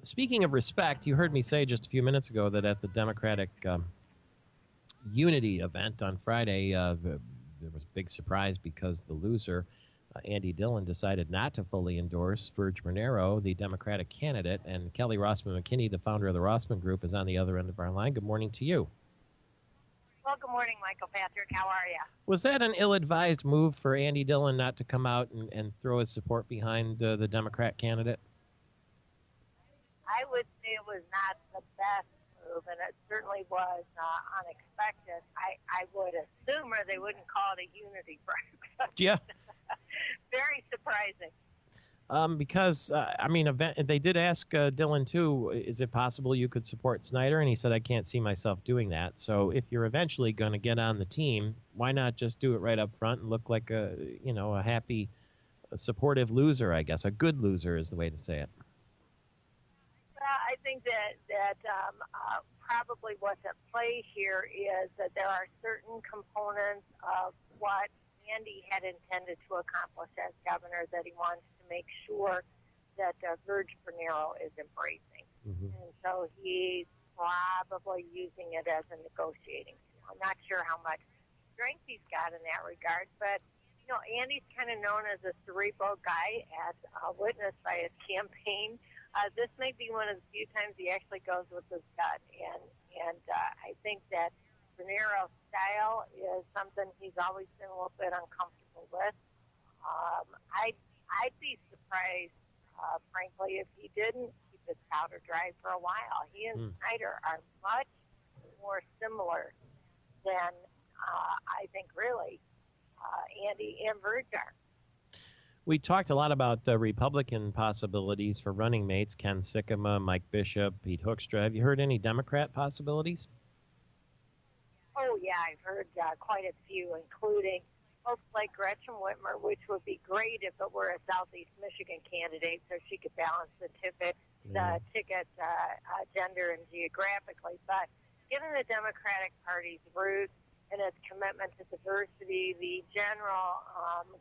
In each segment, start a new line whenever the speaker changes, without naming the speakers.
Speaking of respect, you heard me say just a few minutes ago that at the Democratic Unity event on Friday, there was a big surprise because the loser, Andy Dillon, decided not to fully endorse Virg Bernero, the Democratic candidate, and Kelly Rossman-McKinney, the founder of the Rossman Group, is on the other end of our line. Good morning to you.
Well, good morning, Michael Patrick. How are you?
Was that an ill-advised move for Andy Dillon not to come out and throw his support behind the Democrat candidate?
I would say it was not the best move, and it certainly was unexpected. I would assume, or they wouldn't call it a unity breakfast.
Yeah.
Very surprising.
Because they did ask Dillon too, is it possible you could support Snyder? And he said, I can't see myself doing that. So if you're eventually going to get on the team, why not just do it right up front and look like a happy, supportive loser, I guess. A good loser is the way to say it.
Well, I think that probably what's at play here is that there are certain components of what Andy had intended to accomplish as governor that he wants to make sure that Virg Bernero is embracing. Mm-hmm. And so he's probably using it as a negotiating tool. I'm not sure how much strength he's got in that regard, but Andy's kind of known as a cerebral guy, as witnessed by his campaign. This may be one of the few times he actually goes with his gut, and I think that Bernero's style is something he's always been a little bit uncomfortable with. I'd be surprised, frankly, if he didn't keep his powder dry for a while. He and Snyder are much more similar than I think really Andy and Virg are.
We talked a lot about Republican possibilities for running mates, Ken Sikkema, Mike Bishop, Pete Hoekstra. Have you heard any Democrat possibilities?
Oh, yeah, I've heard quite a few, including folks like Gretchen Whitmer, which would be great if it were a Southeast Michigan candidate so she could balance the ticket gender and geographically. But given the Democratic Party's roots and its commitment to diversity, the general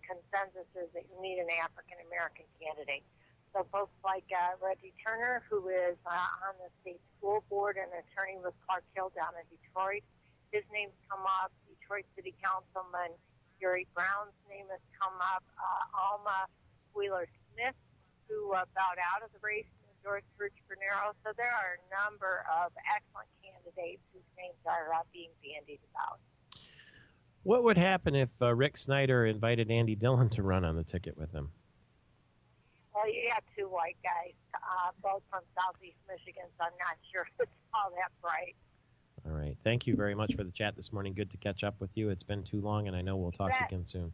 consensus is that you need an African-American candidate. So folks like Reggie Turner, who is on the state school board and attorney with Clark Hill down in Detroit, his name's come up. Detroit City Councilman Gary Brown's name has come up. Alma Wheeler-Smith, who bowed out of the race and endorsed Virg Bernero. So there are a number of excellent candidates whose names are being bandied about.
What would happen if Rick Snyder invited Andy Dillon to run on the ticket with him?
Well, you got two white guys, both from Southeast Michigan, so I'm not sure it's all that bright.
All right. Thank you very much for the chat this morning. Good to catch up with you. It's been too long, and I know we'll talk again soon.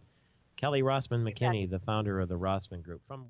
Kelly Rossman-McKinney, the founder of the Rossman Group. From